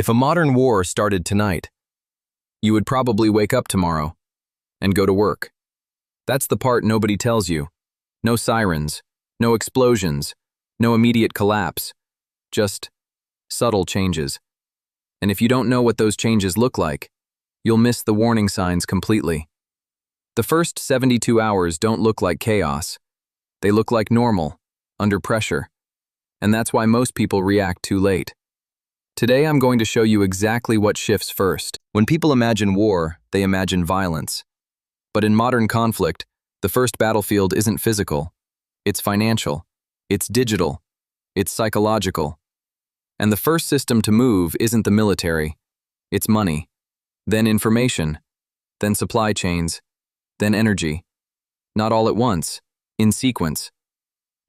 If a modern war started tonight, you would probably wake up tomorrow and go to work. That's the part nobody tells you. No sirens, no explosions, no immediate collapse, just subtle changes. And if you don't know what those changes look like, you'll miss the warning signs completely. The first 72 hours don't look like chaos. They look like normal, under pressure. And that's why most people react too late. Today I'm going to show you exactly what shifts first. When people imagine war, they imagine violence. But in modern conflict, the first battlefield isn't physical. It's financial. It's digital. It's psychological. And the first system to move isn't the military. It's money. Then information. Then supply chains. Then energy. Not all at once, in sequence.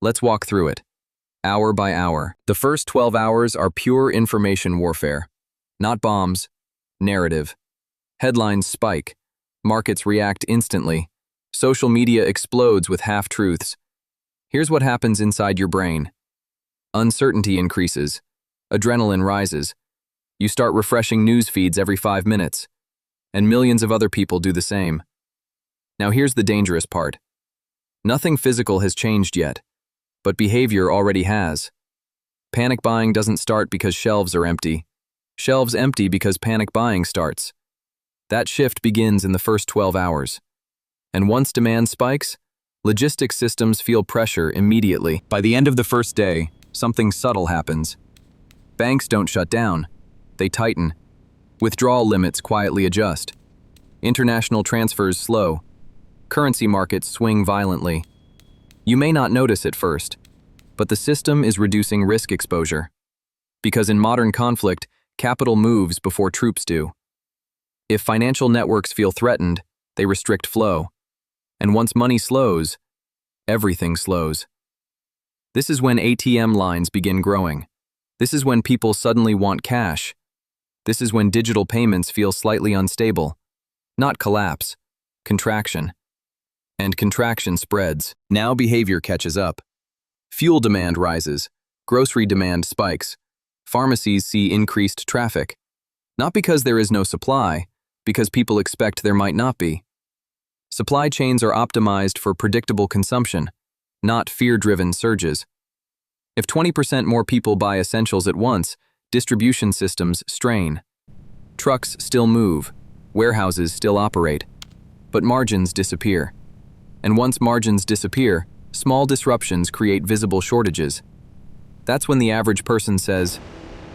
Let's walk through it, hour by hour. The first 12 hours are pure information warfare. Not bombs, narrative. Headlines spike. Markets react instantly. Social media explodes with half-truths. Here's what happens inside your brain. Uncertainty increases. Adrenaline rises. You start refreshing news feeds every 5 minutes. And millions of other people do the same. Now here's the dangerous part. Nothing physical has changed yet, but behavior already has. Panic buying doesn't start because shelves are empty. Shelves empty because panic buying starts. That shift begins in the first 12 hours. And once demand spikes, logistics systems feel pressure immediately. By the end of the first day, something subtle happens. Banks don't shut down. They tighten. Withdrawal limits quietly adjust. International transfers slow. Currency markets swing violently. You may not notice at first, but the system is reducing risk exposure. Because in modern conflict, capital moves before troops do. If financial networks feel threatened, they restrict flow. And once money slows, everything slows. This is when ATM lines begin growing. This is when people suddenly want cash. This is when digital payments feel slightly unstable. Not collapse, contraction. And contraction spreads. Now behavior catches up. Fuel demand rises. Grocery demand spikes. Pharmacies see increased traffic. Not because there is no supply, because people expect there might not be. Supply chains are optimized for predictable consumption, not fear-driven surges. If 20% more people buy essentials at once, distribution systems strain. Trucks still move, warehouses still operate, but margins disappear. And once margins disappear, small disruptions create visible shortages. That's when the average person says,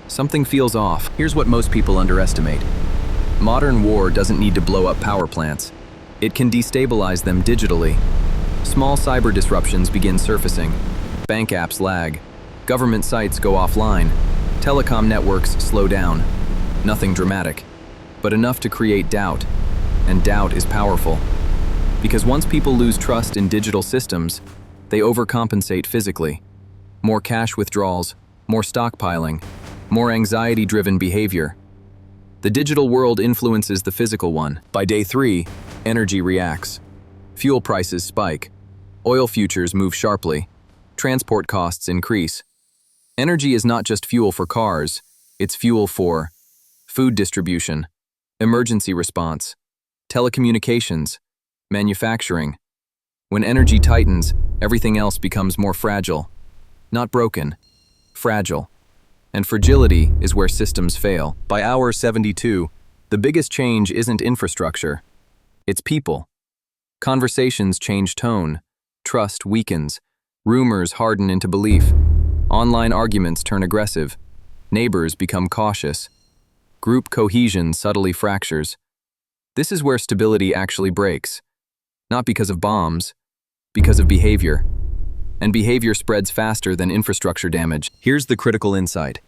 something feels off. Here's what most people underestimate. Modern war doesn't need to blow up power plants. It can destabilize them digitally. Small cyber disruptions begin surfacing. Bank apps lag. Government sites go offline. Telecom networks slow down. Nothing dramatic, but enough to create doubt. And doubt is powerful. Because once people lose trust in digital systems, they overcompensate physically. More cash withdrawals, more stockpiling, more anxiety-driven behavior. The digital world influences the physical one. By day 3, energy reacts. Fuel prices spike. Oil futures move sharply. Transport costs increase. Energy is not just fuel for cars, it's fuel for food distribution, emergency response, telecommunications, manufacturing. When energy tightens, everything else becomes more fragile. Not broken, fragile. And fragility is where systems fail. By hour 72, the biggest change isn't infrastructure. It's people. Conversations change tone. Trust weakens. Rumors harden into belief. Online arguments turn aggressive. Neighbors become cautious. Group cohesion subtly fractures. This is where stability actually breaks. Not because of bombs, because of behavior. And behavior spreads faster than infrastructure damage. Here's the critical insight.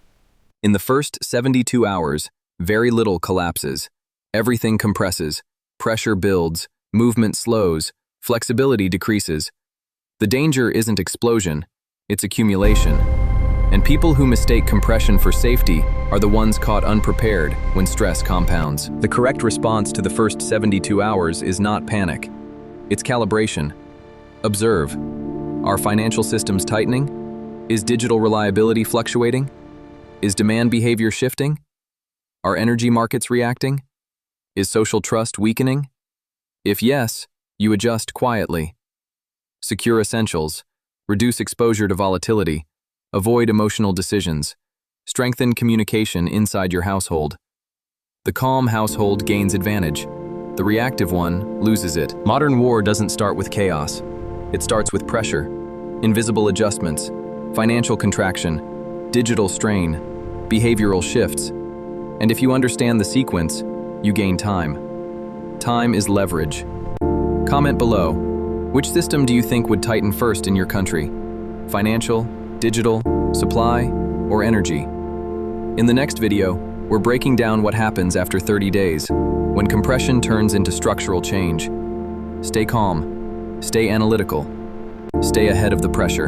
In the first 72 hours, very little collapses. Everything compresses. Pressure builds. Movement slows. Flexibility decreases. The danger isn't explosion, it's accumulation. And people who mistake compression for safety are the ones caught unprepared when stress compounds. The correct response to the first 72 hours is not panic. It's calibration. Observe. Are financial systems tightening? Is digital reliability fluctuating? Is demand behavior shifting? Are energy markets reacting? Is social trust weakening? If yes, you adjust quietly. Secure essentials, reduce exposure to volatility, avoid emotional decisions, strengthen communication inside your household. The calm household gains advantage. The reactive one loses it. Modern war doesn't start with chaos. It starts with pressure, invisible adjustments, financial contraction, digital strain, behavioral shifts. And if you understand the sequence, you gain time. Time is leverage. Comment below, which system do you think would tighten first in your country? Financial, digital, supply, or energy? In the next video, we're breaking down what happens after 30 days, when compression turns into structural change. Stay calm, stay analytical, stay ahead of the pressure.